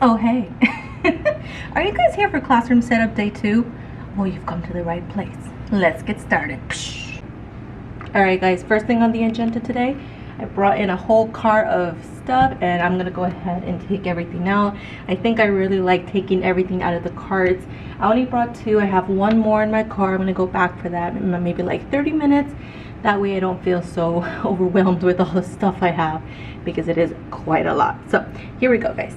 Oh, hey. Are you guys here for classroom setup day 2? Well, you've come to the right place. Let's get started. Alright guys, first thing on the agenda today, I brought in a whole cart of stuff and I'm gonna go ahead and take everything out. I think I really like taking everything out of the carts. I only brought 2. I have 1 more in my car. I'm gonna go back for that in maybe like 30 minutes. That way I don't feel so overwhelmed with all the stuff I have, because it is quite a lot. So here we go guys.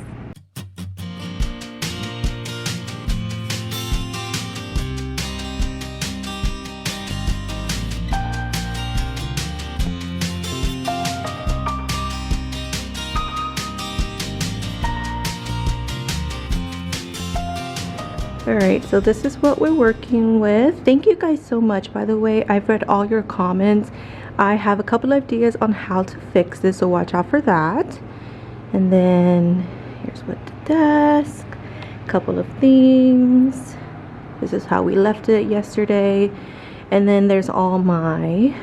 Alright, so this is what we're working with. Thank you guys so much. By the way, I've read all your comments. I have a couple of ideas on how to fix this, so watch out for that. And then here's what the desk, a couple of things. This is how we left it yesterday. And then there's all my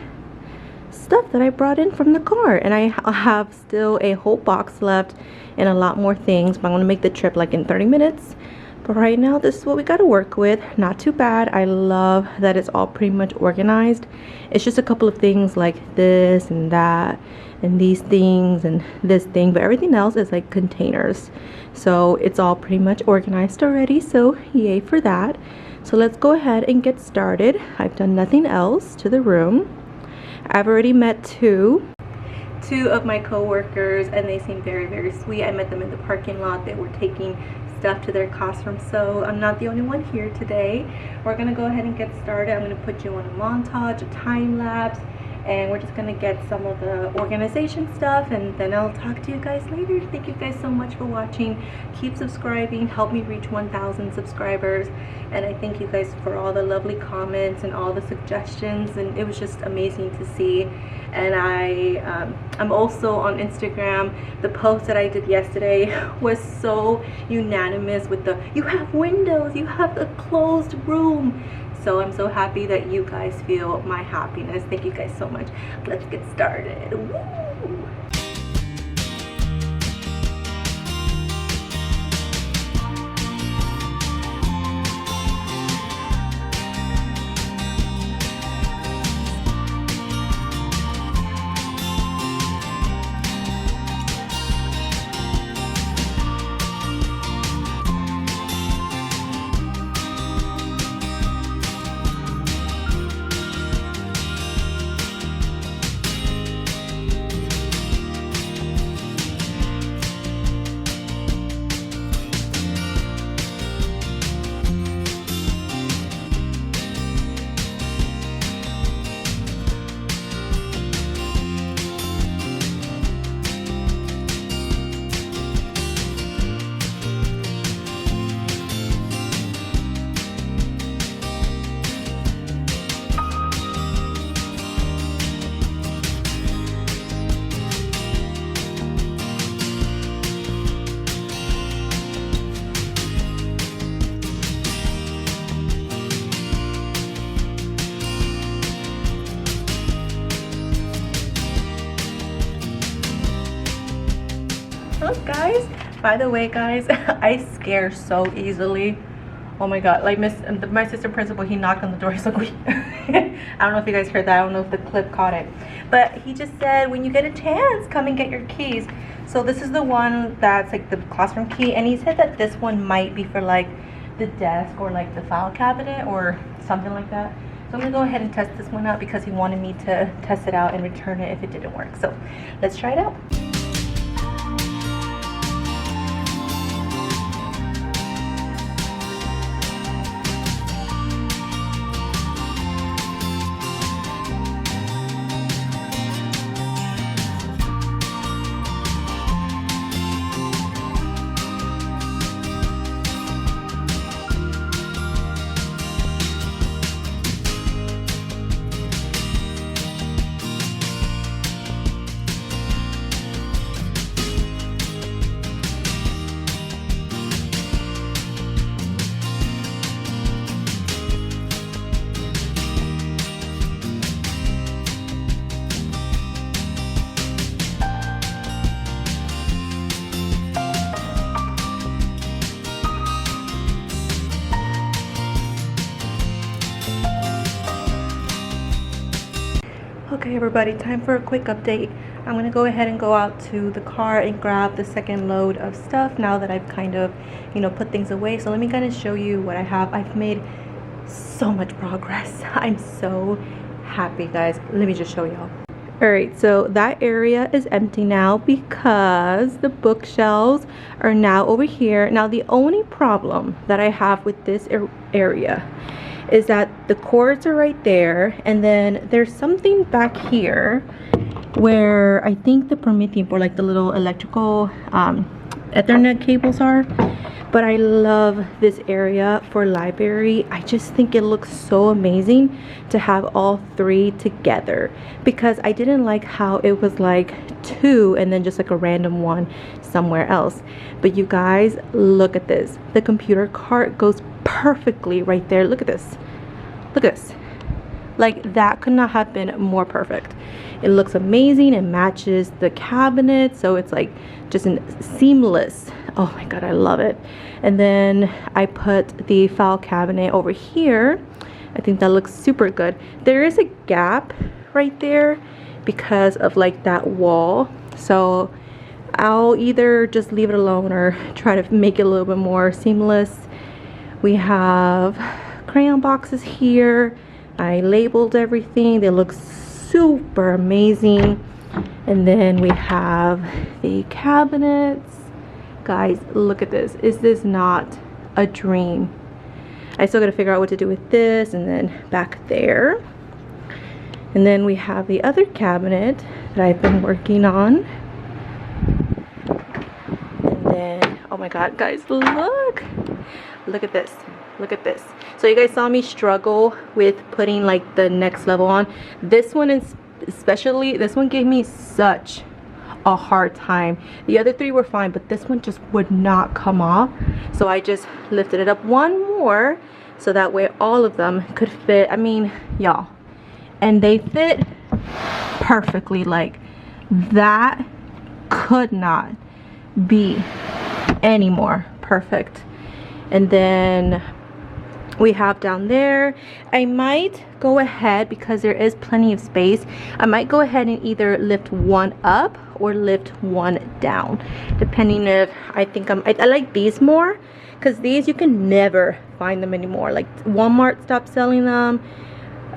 stuff that I brought in from the car, and I have still a whole box left and a lot more things, but I'm gonna make the trip like in 30 minutes. But right now, this is what we got to work with. Not too bad. I love that it's all pretty much organized. It's just a couple of things like this and that and these things and this thing, but everything else is like containers. So it's all pretty much organized already, so yay for that. So let's go ahead and get started. I've done nothing else to the room. I've already met two of my co-workers, and they seem very sweet. I met them in the parking lot. They were taking stuff to their classroom, so I'm not the only one here today. We're gonna go ahead and get started. I'm gonna put you on a montage, a time lapse, and we're just gonna get some of the organization stuff, and then I'll talk to you guys later. Thank you guys so much for watching. Keep subscribing, help me reach 1,000 subscribers, and I thank you guys for all the lovely comments and all the suggestions, and it was just amazing to see. And I'm also on Instagram. The post that I did yesterday was so unanimous with the, you have windows, you have a closed room. So I'm so happy that you guys feel my happiness. Thank you guys so much. Let's get started. Woo! Look guys, by the way guys, I scare so easily. Oh my god, like my assistant principal, he knocked on the door. He's like, I don't know if you guys heard that. I don't know if the clip caught it, but he just said, when you get a chance, come and get your keys. So this is the one that's like the classroom key, and he said that this one might be for like the desk or like the file cabinet or something like that. So I'm gonna go ahead and test this one out because he wanted me to test it out and return it if it didn't work. So let's try it out. Okay everybody, time for a quick update. I'm going to go ahead and go out to the car and grab the second load of stuff now that I've kind of, put things away. So let me kind of show you what I have. I've made so much progress. I'm so happy, guys. Let me just show y'all. Alright, so that area is empty now because the bookshelves are now over here. Now the only problem that I have with this area is that the cords are right there, and then there's something back here where I think the permitting for like the little electrical Ethernet cables are. But I love this area for library. I just think it looks so amazing to have all three together, because I didn't like how it was like two and then just like a random one somewhere else. But you guys, look at this. The computer cart goes perfectly right there. Look at this. Look at this. Like, that could not have been more perfect. It looks amazing. It matches the cabinet, so it's like just seamless. Oh my god, I love it. And then I put the file cabinet over here. I think that looks super good. There is a gap right there because of like that wall, so I'll either just leave it alone or try to make it a little bit more seamless. We have crayon boxes here. I labeled everything. They look super amazing. And then we have the cabinets. Guys, look at this. Is this not a dream? I still got to figure out what to do with this, and then back there. And then we have the other cabinet that I've been working on. And then, oh my god, guys, look. Look at this. Look at this. So you guys saw me struggle with putting like the next level on. This one is especially, this one gave me such a hard time. The other three were fine, but this one just would not come off. So I just lifted it up one more so that way all of them could fit. I mean, y'all, and they fit perfectly. Like, that could not be any more perfect. And then we have down there, I might go ahead, because there is plenty of space, I might go ahead and either lift one up or lift one down, depending if I think I like these more, because these you can never find them anymore. Like, Walmart stopped selling them.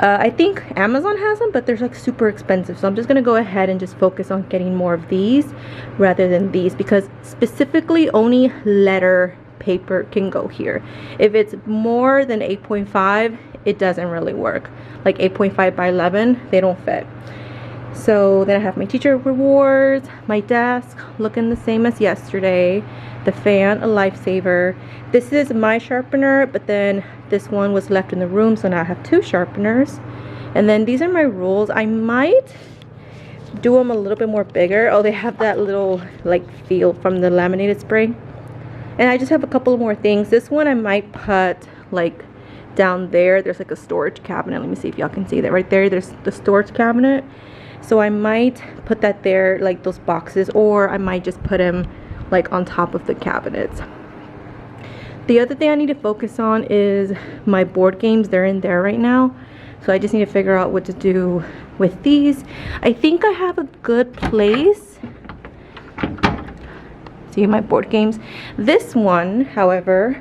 I think Amazon has them, but they're like super expensive. So I'm just gonna go ahead and just focus on getting more of these rather than these, because specifically only letter paper can go here. If it's more than 8.5, it doesn't really work. Like 8.5 by 11, they don't fit. So then I have my teacher rewards, my desk looking the same as yesterday, the fan, a lifesaver. This is my sharpener, but then this one was left in the room, so now I have two sharpeners. And then these are my rules. I might do them a little bit more bigger. Oh, they have that little like feel from the laminated spray. And I just have a couple more things. This one I might put like down there. There's like a storage cabinet. Let me see if y'all can see that right there. There's the storage cabinet. So I might put that there, like those boxes, or I might just put them like on top of the cabinets. The other thing I need to focus on is my board games. They're in there right now. So I just need to figure out what to do with these. I think I have a good place. See my board games. This one, however,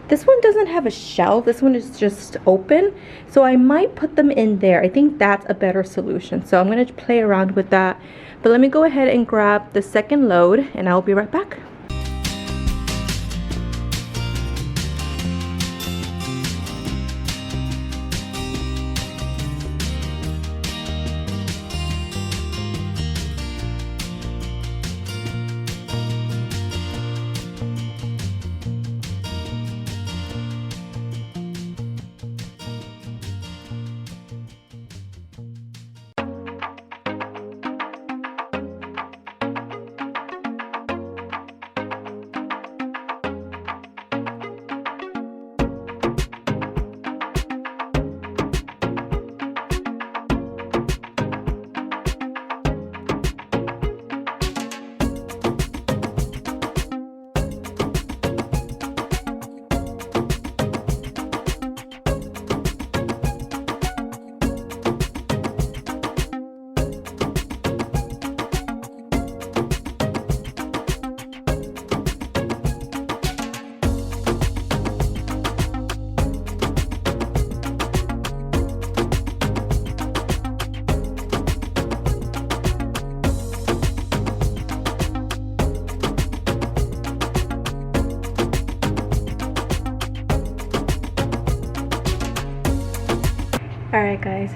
this one doesn't have a shelf. This one is just open. So I might put them in there. I think that's a better solution. So I'm going to play around with that. But let me go ahead and grab the second load, and I'll be right back. Alright guys,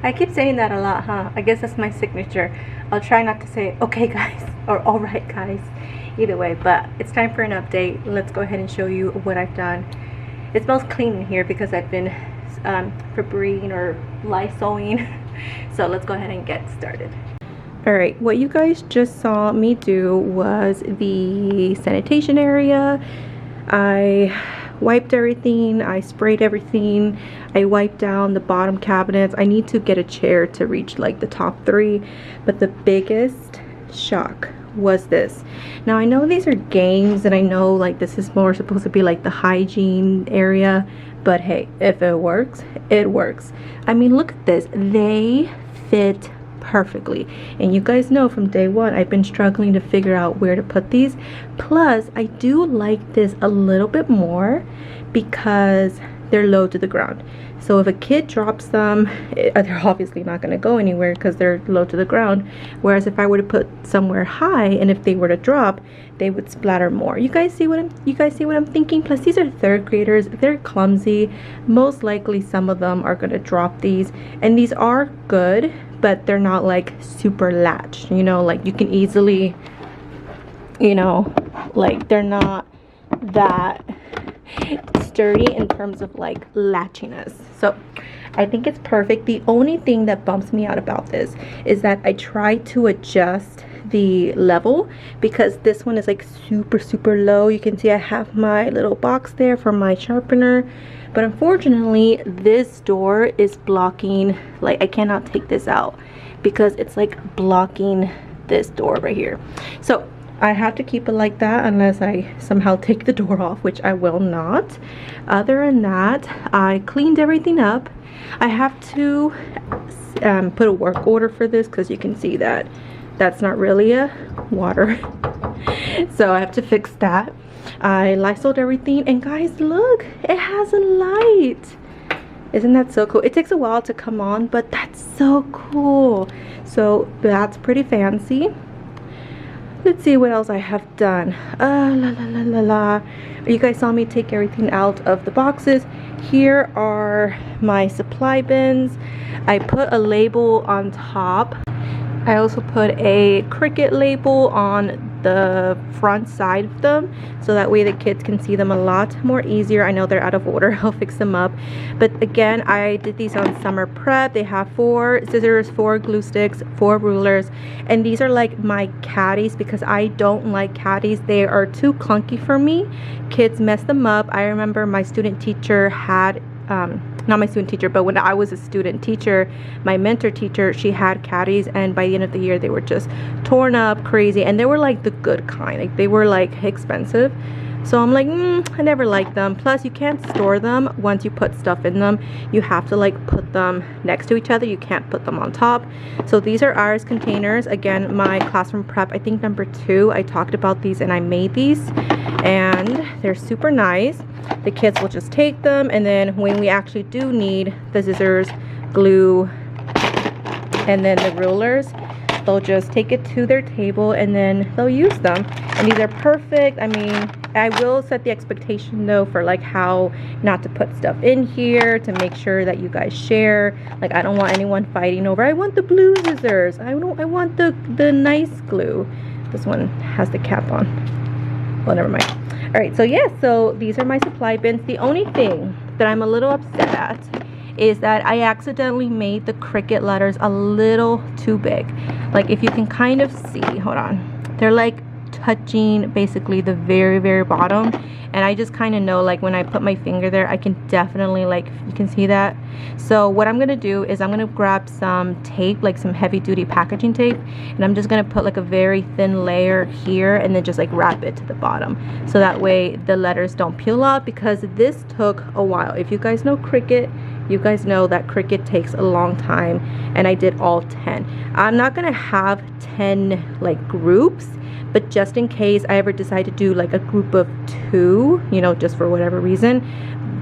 I keep saying that a lot, huh? I guess that's my signature. I'll try not to say okay guys or alright guys, either way, but it's time for an update. Let's go ahead and show you what I've done. It smells clean in here because I've been Febreze or Lysoling. So let's go ahead and get started. Alright, what you guys just saw me do was the sanitation area. I wiped everything, I sprayed everything, I wiped down the bottom cabinets. I need to get a chair to reach like the top 3, but the biggest shock was this. Now I know these are games and I know like this is more supposed to be like the hygiene area, but hey, if it works, it works. I mean, look at this, they fit perfectly, and you guys know from day one I've been struggling to figure out where to put these. Plus I do like this a little bit more because they're low to the ground, so if a kid drops them, they're obviously not going to go anywhere because they're low to the ground, whereas if I were to put somewhere high and if they were to drop, they would splatter more. You guys see what I'm thinking? Plus these are 3rd graders, they're clumsy, most likely some of them are going to drop these, and these are good, but they're not like super latched, you know, like you can easily, you know, like they're not that sturdy in terms of like latchiness. So I think it's perfect. The only thing that bumps me out about this is that I try to adjust the level because this one is like super low. You can see I have my little box there for my sharpener, but unfortunately this door is blocking, like I cannot take this out because it's like blocking this door right here. So I have to keep it like that unless I somehow take the door off, which I will not. Other than that, I cleaned everything up. I have to put a work order for this because you can see that that's not really a water. So I have to fix that. I Lysoled everything, and guys, look, it has a light. Isn't that so cool? It takes a while to come on, but that's so cool. So that's pretty fancy. Let's see what else I have done. You guys saw me take everything out of the boxes. Here are my supply bins. I put a label on top. I also put a Cricut label on the front side of them, so that way the kids can see them a lot more easier. I know they're out of order. I'll fix them up. But again, I did these on summer prep. They have 4 scissors, 4 glue sticks, 4 rulers, and these are like my caddies because I don't like caddies. They are too clunky for me. Kids mess them up. I remember my student teacher had not my student teacher, but when I was a student teacher, my mentor teacher, she had caddies, and by the end of the year they were just torn up, crazy, and they were like the good kind, like they were like expensive. So I'm like, I never liked them. Plus you can't store them once you put stuff in them. You have to like put them next to each other. You can't put them on top. So these are ours containers. Again, my classroom prep, I think number 2, I talked about these and I made these, and they're super nice. The kids will just take them, and then when we actually do need the scissors, glue, and then the rulers, they'll just take it to their table and then they'll use them. And these are perfect. I mean, I will set the expectation though for like how not to put stuff in here to make sure that you guys share. Like I don't want anyone fighting over, I want the blue scissors, I want the nice glue. This one has the cap on. Well, never mind. All right, so yeah, so these are my supply bins. The only thing that I'm a little upset at is that I accidentally made the Cricut letters a little too big. Like if you can kind of see, hold on, they're like touching basically the very bottom, and I just kind of know like when I put my finger there, I can definitely, like, you can see that. So what I'm gonna do is I'm gonna grab some tape, like some heavy duty packaging tape, and I'm just gonna put like a very thin layer here and then just like wrap it to the bottom, so that way the letters don't peel off, because this took a while. If you guys know Cricut, you guys know that Cricut takes a long time, and I did all 10. I'm not gonna have 10 like groups, but just in case I ever decide to do like a group of 2, you know, just for whatever reason,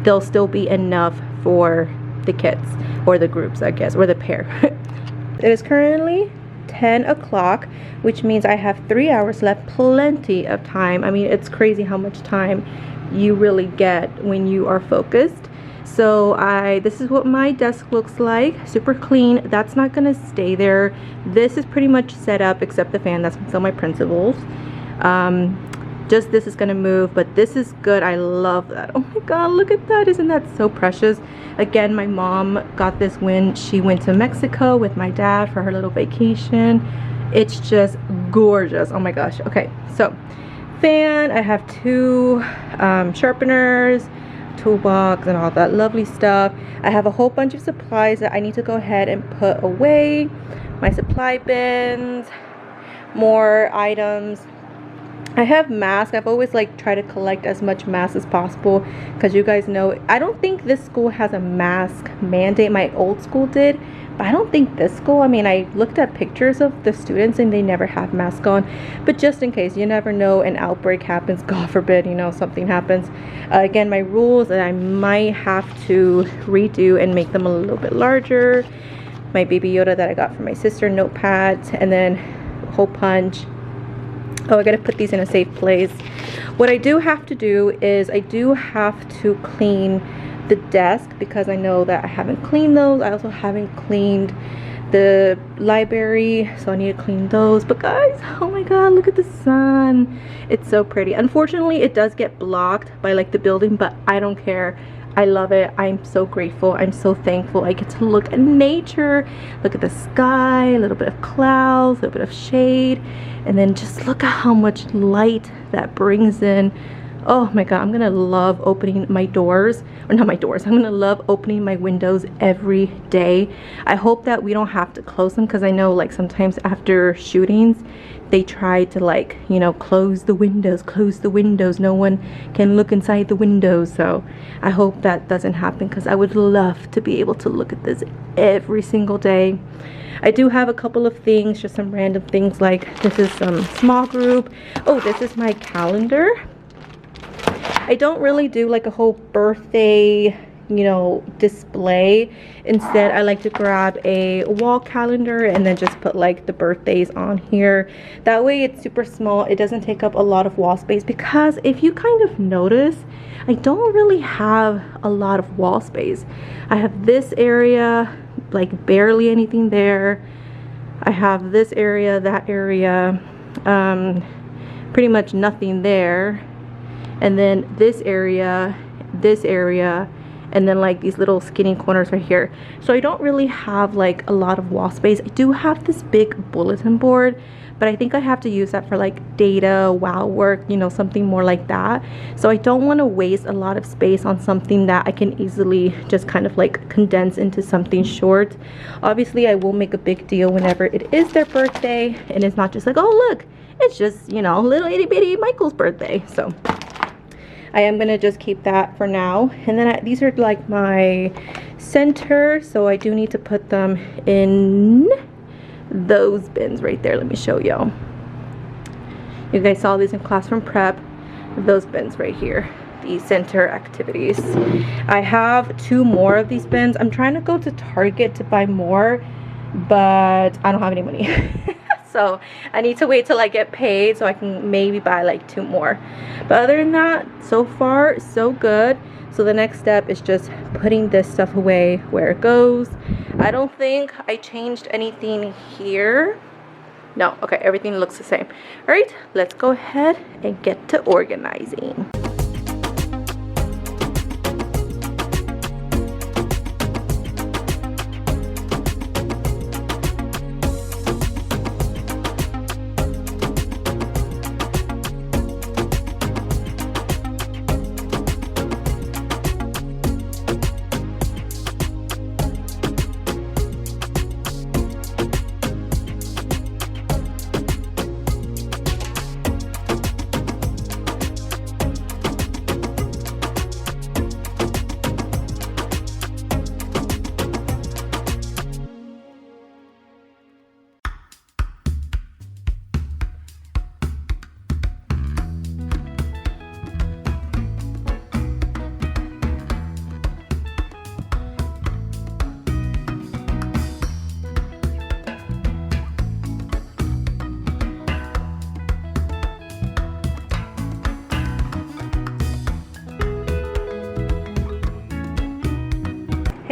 there'll still be enough for the kids, or the groups, I guess, or the pair. It is currently 10 o'clock, which means I have 3 hours left, plenty of time. I mean, it's crazy how much time you really get when you are focused. So this is what my desk looks like. Super clean. That's not gonna stay there. This is pretty much set up except the fan. That's still my principal's. Just this is gonna move, but this is good. I love that. Oh my god, look at that. Isn't that so precious? Again, my mom got this when she went to Mexico with my dad for her little vacation. It's just gorgeous. Oh my gosh. Okay, so fan. I have two sharpeners, toolbox, and all that lovely stuff. I have a whole bunch of supplies that I need to go ahead and put away. My supply bins, more items. I have masks. I've always like tried to collect as much masks as possible because you guys know I don't think this school has a mask mandate. My old school did, but I don't think this school. I mean, I looked at pictures of the students and they never have masks on, but just in case, you never know, an outbreak happens, God forbid, you know, something happens. Again, my rules that I might have to redo and make them a little bit larger. My Baby Yoda that I got from my sister, notepads, and then hole punch. Oh, I gotta put these in a safe place. What I do have to do is I do have to clean the desk because I know that I haven't cleaned those. I also haven't cleaned the library, so I need to clean those. But guys, oh my god, look at the sun. It's so pretty. Unfortunately, it does get blocked by like the building, but I don't care. I love it. I'm so grateful. I'm so thankful. I get to look at nature, look at the sky, a little bit of clouds, a little bit of shade, and then just look at how much light that brings in. Oh my god, I'm gonna love opening my doors, or not my doors, I'm gonna love opening my windows every day. I hope that we don't have to close them because I know like sometimes after shootings they try to like, you know, close the windows, no one can look inside the windows. So I hope that doesn't happen because I would love to be able to look at this every single day. I do have a couple of things, just some random things, like this is some small group. Oh, this is my calendar. I don't really do like a whole birthday, you know, display. Instead, I like to grab a wall calendar and then just put like the birthdays on here. That way it's super small. It doesn't take up a lot of wall space because if you kind of notice, I don't really have a lot of wall space. I have this area, like barely anything there. I have this area, that area, pretty much nothing there. And then this area, and then like these little skinny corners right here. So I don't really have like a lot of wall space. I do have this big bulletin board, but I think I have to use that for like data, wow work, you know, something more like that. So I don't want to waste a lot of space on something that I can easily just kind of like condense into something short. Obviously, I will make a big deal whenever it is their birthday, and it's not just like, oh look, it's just, you know, little itty bitty Michael's birthday. So I am gonna just keep that for now. And then these are like my center, so I do need to put them in those bins right there. Let me show y'all. You guys saw these in classroom prep. Those bins right here, the center activities. I have 2 more of these bins. I'm trying to go to Target to buy more, but I don't have any money. So I need to wait till I get paid so I can maybe buy like 2 more. But other than that, so far so good. So the next step is just putting this stuff away where it goes. I don't think I changed anything here. No, okay, everything looks the same. All right, let's go ahead and get to organizing.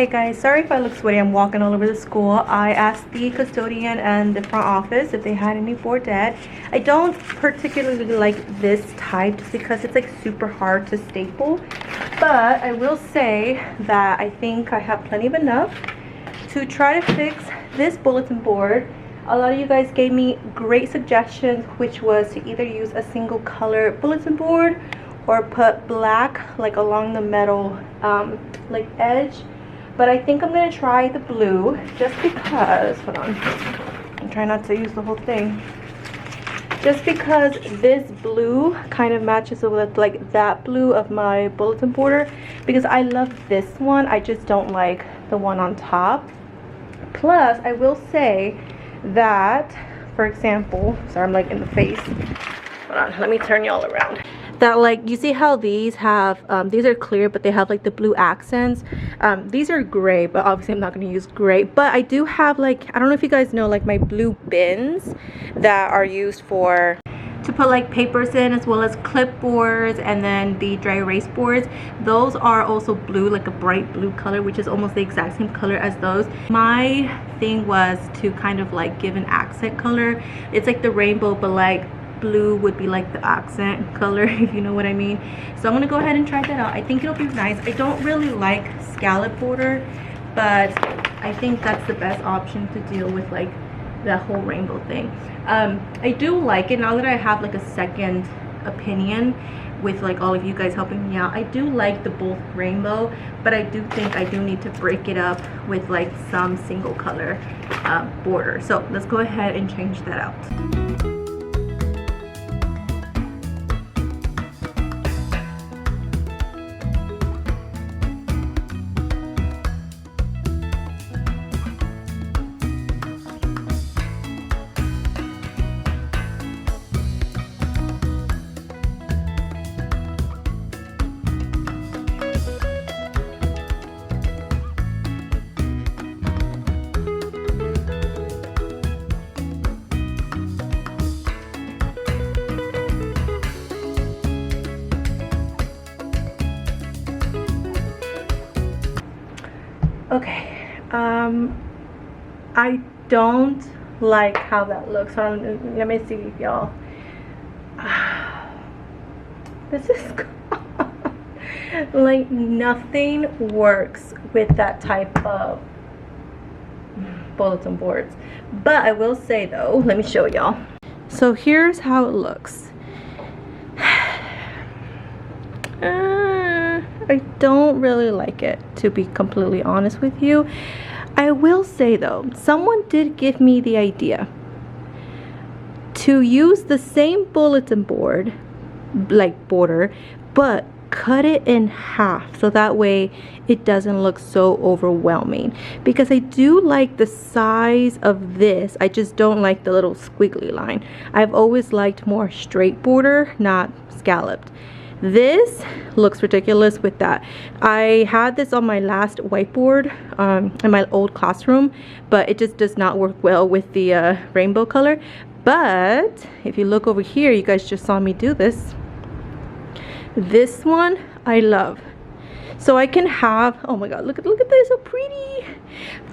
Hey guys, sorry if I look sweaty. I'm walking all over the school. I asked the custodian and the front office if they had any boardette. I don't particularly like this type just because it's like super hard to staple. But I will say that I think I have plenty of enough to try to fix this bulletin board. A lot of you guys gave me great suggestions, which was to either use a single color bulletin board or put black like along the metal like edge. But I think I'm gonna try the blue just because, hold on, I'm trying not to use the whole thing. Just because this blue kind of matches with like that blue of my bulletin board, because I love this one, I just don't like the one on top. Plus, I will say that, for example, sorry, I'm like in the face. Hold on, let me turn y'all around. That, like, you see how these have these are clear but they have like the blue accents. These are gray, but obviously I'm not going to use gray. But I do have, like, I don't know if you guys know, like my blue bins that are used for to put like papers in, as well as clipboards and then the dry erase boards. Those are also blue, like a bright blue color, which is almost the exact same color as those. My thing was to kind of like give an accent color. It's like the rainbow, but like blue would be like the accent color, if you know what I mean. So I'm gonna go ahead and try that out. I think it'll be nice. I don't really like scallop border, but I think that's the best option to deal with like that whole rainbow thing. I do like it now that I have like a second opinion with like all of you guys helping me out. I do like the both rainbow, but I do think I do need to break it up with like some single color border. So let's go ahead and change that out. Okay, I don't like how that looks. Let me see if y'all. This is like nothing works with that type of bulletin boards. But I will say though, let me show y'all. So here's how it looks. I don't really like it, to be completely honest with you. I will say though, someone did give me the idea to use the same bulletin board, like border, but cut it in half so that way it doesn't look so overwhelming. Because I do like the size of this, I just don't like the little squiggly line. I've always liked more straight border, not scalloped. This looks ridiculous with that. I had this on my last whiteboard in my old classroom, but it just does not work well with the rainbow color. But if you look over here, you guys just saw me do this. This one I love. So I can have, oh my god, look at this, so pretty.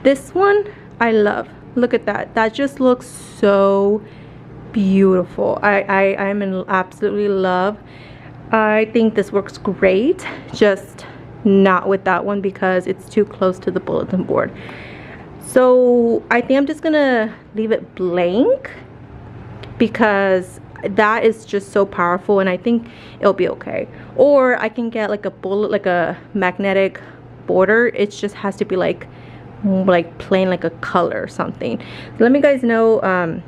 This one I love. Look at that. That just looks so beautiful. I'm in absolutely love. I think this works great, just not with that one because it's too close to the bulletin board. So I think I'm just gonna leave it blank because that is just so powerful, and I think it'll be okay. Or I can get like a magnetic border. It just has to be like plain, like a color or something. So let me guys know,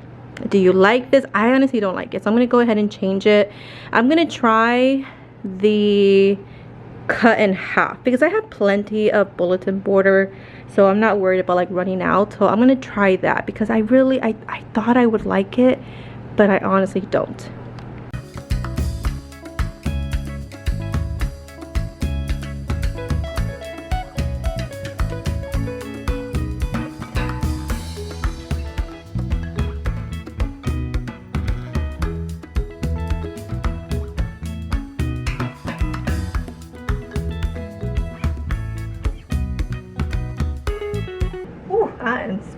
do you like this? I honestly don't like it, so I'm gonna go ahead and change it. I'm gonna try the cut in half because I have plenty of bulletin border, so I'm not worried about like running out. So I'm gonna try that because I thought I would like it, but I honestly don't.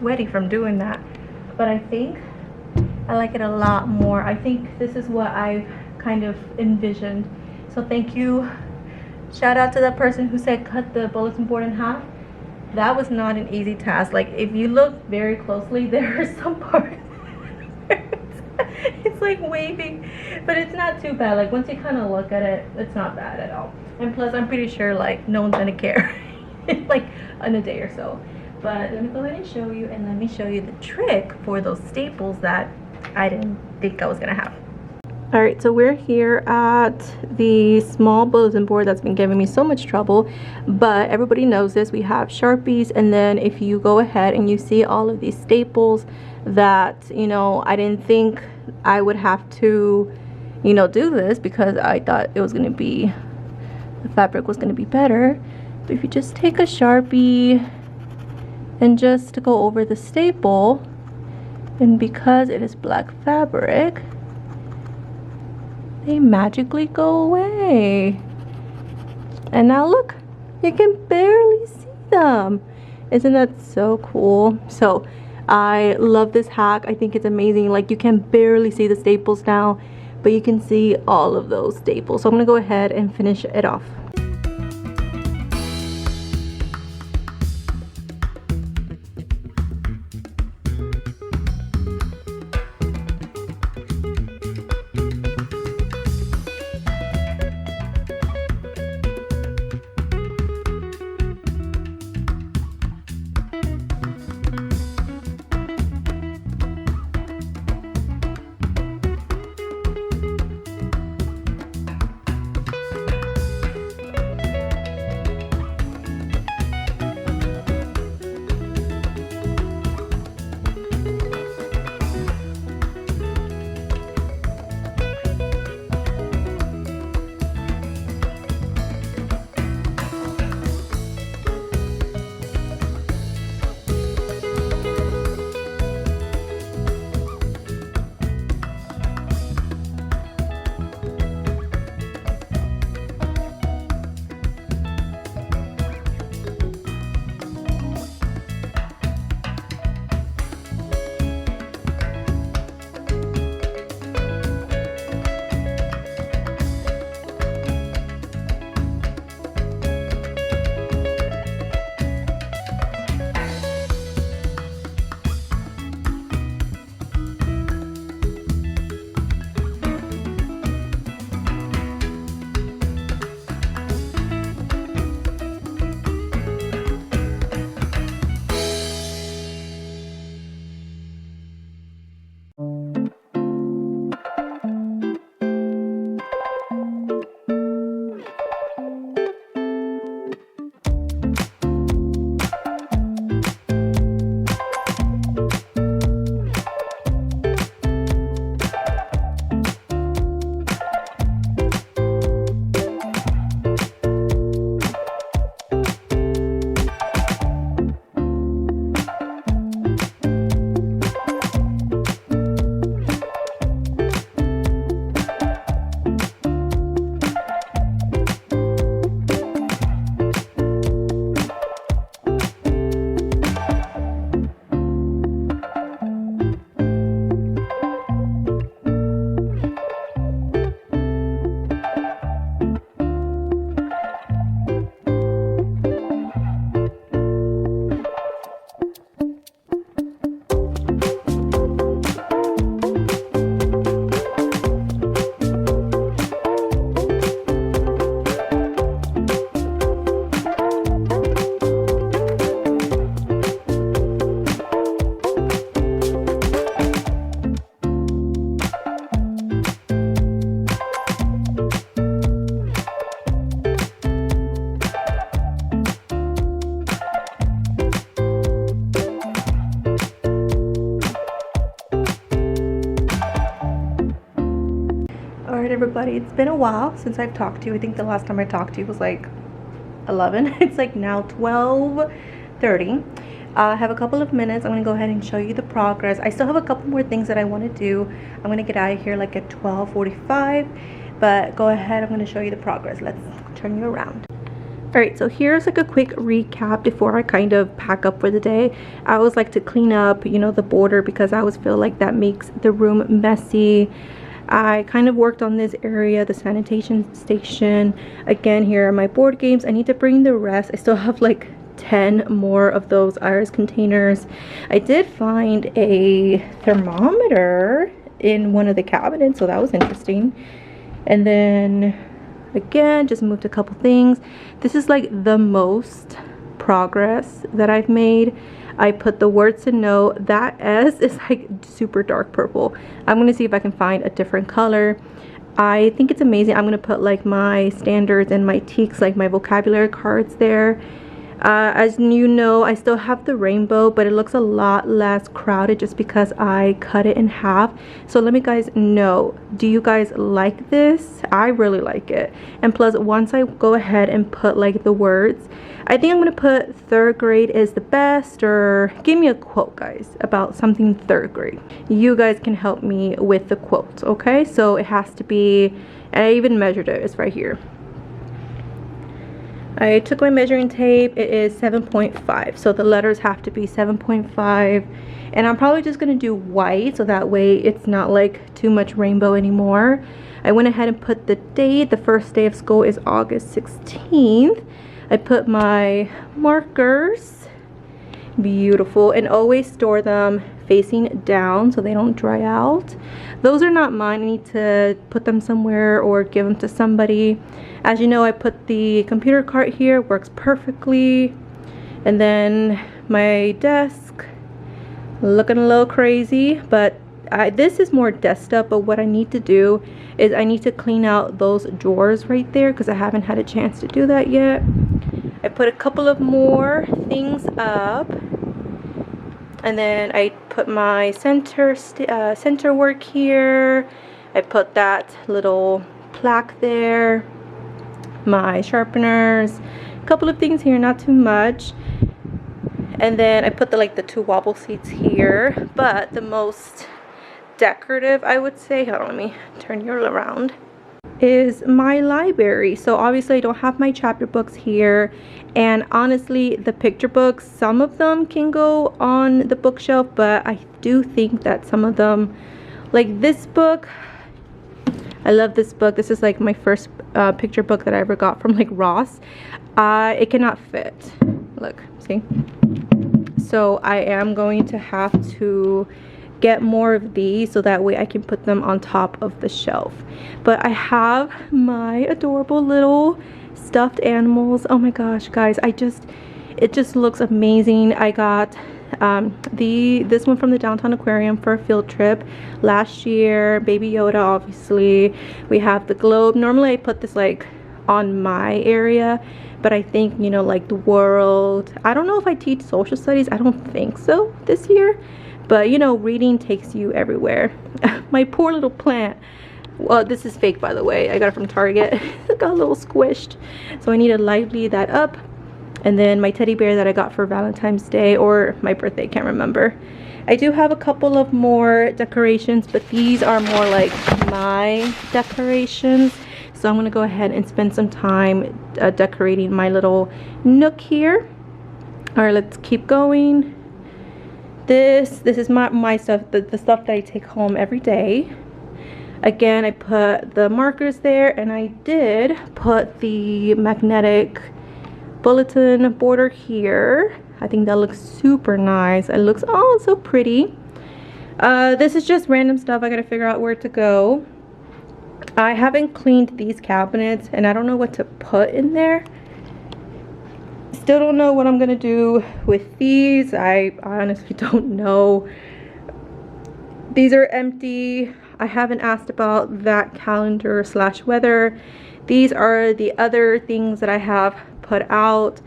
sweaty from doing that. But I think I like it a lot more. I think this is what I kind of envisioned. So thank you. Shout out to that person who said cut the bulletin board in half. That was not an easy task. Like, if you look very closely, there are some parts it's like waving, but it's not too bad. Like, once you kind of look at it, it's not bad at all. And plus, I'm pretty sure like no one's gonna care like in a day or so. But let me go ahead and show you, and let me show you the trick for those staples that I didn't think I was gonna have. All right, so we're here at the small bulletin board that's been giving me so much trouble, but everybody knows this. We have Sharpies, and then if you go ahead and you see all of these staples that, you know, I didn't think I would have to, you know, do this because I thought it was gonna be, the fabric was gonna be better. But if you just take a Sharpie and just go over the staple, and because it is black fabric, they magically go away. And now look, you can barely see them. Isn't that so cool? So I love this hack. I think it's amazing. Like, you can barely see the staples now, but you can see all of those staples. So I'm gonna go ahead and finish it off. Everybody, it's been a while since I've talked to you. I think the last time I talked to you was like 11. It's like now 12:30. I have a couple of minutes. I'm gonna go ahead and show you the progress. I still have a couple more things that I want to do. I'm gonna get out of here like at 12:45, but go ahead, I'm gonna show you the progress. Let's turn you around. Alright, so here's like a quick recap before I kind of pack up for the day. I always like to clean up, you know, the border, because I always feel like that makes the room messy. I kind of worked on this area, the sanitation station. Again, here are my board games. I need to bring the rest. I still have like 10 more of those iris containers. I did find a thermometer in one of the cabinets, so that was interesting. And then again, just moved a couple things. This is like the most progress that I've made. I put the words to know. That S is like super dark purple. I'm gonna see if I can find a different color. I think it's amazing. I'm gonna put like my standards and my teaks, like my vocabulary cards there. As you know, I still have the rainbow, but it looks a lot less crowded just because I cut it in half. So let me guys know, do you guys like this? I really like it. And plus, once I go ahead and put like the words, I think I'm gonna put third grade is the best, or give me a quote, guys, about something third grade. You guys can help me with the quotes, okay? So it has to be, I even measured it, it's right here. I took my measuring tape. It is 7.5, so the letters have to be 7.5, and I'm probably just gonna do white so that way it's not like too much rainbow anymore. I went ahead and put the date. The first day of school is August 16th. I put my markers, beautiful, and always store them facing down so they don't dry out. Those are not mine. I need to put them somewhere or give them to somebody. As you know, I put the computer cart here, works perfectly. And then my desk, looking a little crazy, but this is more desktop. But what I need to do is I need to clean out those drawers right there because I haven't had a chance to do that yet. I put a couple of more things up. And then I put my center work here. I put that little plaque there. My sharpeners, a couple of things here, not too much. And then I put the two wobble seats here. But the most decorative, I would say, hold on, let me turn you around, is my library. So obviously I don't have my chapter books here, and honestly the picture books, some of them can go on the bookshelf, but I do think that some of them, like this book, I love this book. This is like my first picture book that I ever got from like Ross. It cannot fit, look, see? So I am going to have to get more of these so that way I can put them on top of the shelf. But I have my adorable little stuffed animals. Oh my gosh, guys, it just looks amazing. I got this one from the downtown aquarium for a field trip last year. Baby Yoda, obviously. We have the globe. Normally I put this like on my area, but I think, you know, like the world, I don't know if I teach social studies. I don't think so this year. But you know, reading takes you everywhere. My poor little plant. Well, this is fake, by the way. I got it from Target. It got a little squished. So I need to lively that up. And then my teddy bear that I got for Valentine's Day or my birthday, can't remember. I do have a couple of more decorations, but these are more like my decorations. So I'm going to go ahead and spend some time decorating my little nook here. All right, let's keep going. This is my stuff, the stuff that I take home every day. Again, I put the markers there, and I did put the magnetic bulletin border here. I think that looks super nice. It looks, oh, so pretty. This is just random stuff. I gotta figure out where to go. I haven't cleaned these cabinets, and I don't know what to put in there. Still don't know what I'm gonna do with these. I honestly don't know. These are empty. I haven't asked about that calendar / weather. These are the other things that I have put out.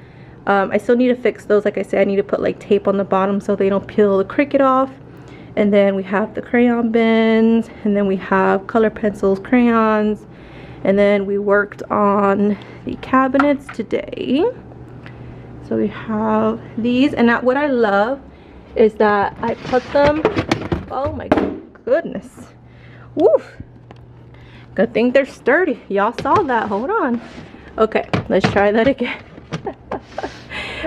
I still need to fix those. Like I said, I need to put like tape on the bottom so they don't peel the Cricut off. And then we have the crayon bins, and then we have color pencils, crayons, and then we worked on the cabinets today. So we have these, and what I love is that I put them, oh my goodness, woof, good thing they're sturdy. Y'all saw that. Hold on. Okay, let's try that again.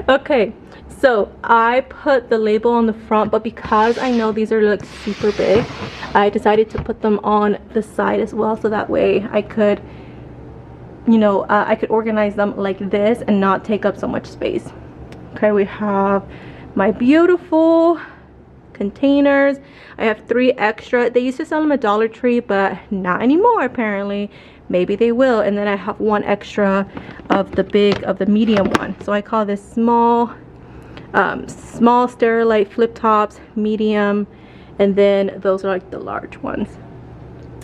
Okay, so I put the label on the front, but because I know these are like super big, I decided to put them on the side as well, so that way I could, you know, I could organize them like this and not take up so much space. Okay, we have my beautiful containers. I have 3 extra. They used to sell them at Dollar Tree, but not anymore apparently. Maybe they will. And then I have 1 extra of the medium one. So I call this small Sterilite flip tops, medium, and then those are like the large ones.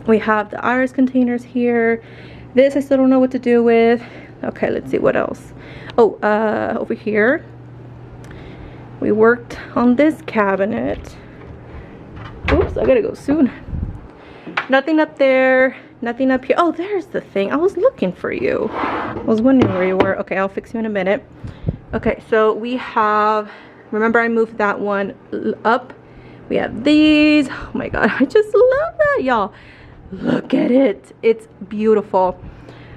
We have the iris containers here. This I still don't know what to do with. Okay, let's see what else. Oh, over here we worked on this cabinet. Oops, I gotta go soon. Nothing up there, nothing up here. Oh, there's the thing. I was looking for you. I was wondering where you were. Okay, I'll fix you in a minute. Okay, so we have, remember I moved that one up. We have these. Oh my god, I just love that, y'all. Look at it. It's beautiful.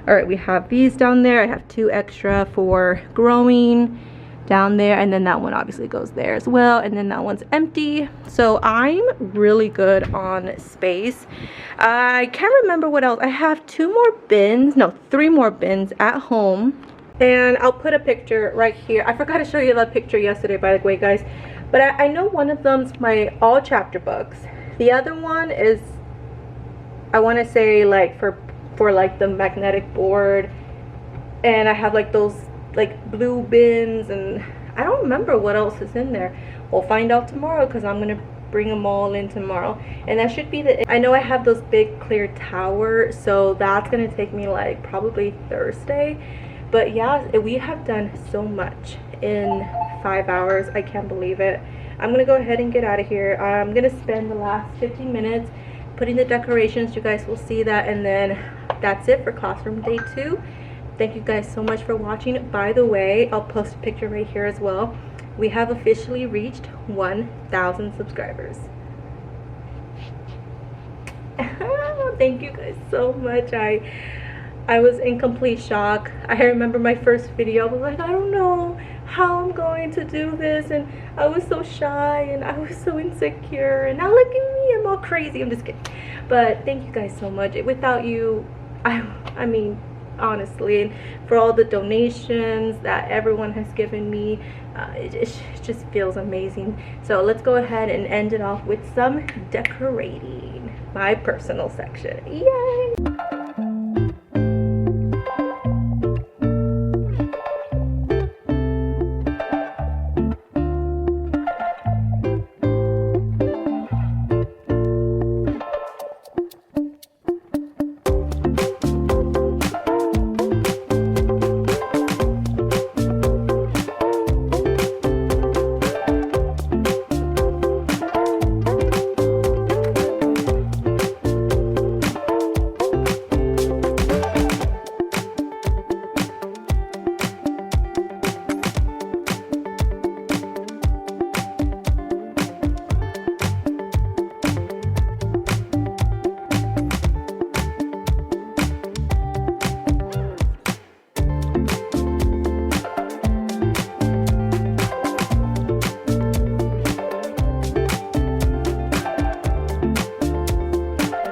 All right, we have these down there. I have 2 extra for growing down there, and then that one obviously goes there as well, and then that one's empty. So I'm really good on space. I can't remember what else. I have 2 more bins, no, 3 more bins at home, and I'll put a picture right here. I forgot to show you that picture yesterday, by the way, guys, but I know one of them's my all chapter books. The other one is, I want to say, like for like the magnetic board, and I have like those like blue bins, and I don't remember what else is in there. We'll find out tomorrow because I'm gonna bring them all in tomorrow, and that should be the, I know I have those big clear tower, so that's gonna take me like probably Thursday. But yeah, we have done so much in 5 hours. I can't believe it. I'm gonna go ahead and get out of here. I'm gonna spend the last 15 minutes putting the decorations. You guys will see that, and then that's it for classroom day 2. Thank you guys so much for watching. By the way, I'll post a picture right here as well. We have officially reached 1,000 subscribers. Thank you guys so much. I was in complete shock. I remember my first video, I was like, I don't know how I'm going to do this, and I was so shy and I was so insecure, and now look at me, I'm all crazy. I'm just kidding. But thank you guys so much. Without you, I mean, honestly, and for all the donations that everyone has given me, it just feels amazing. So let's go ahead and end it off with some decorating, my personal section. Yay!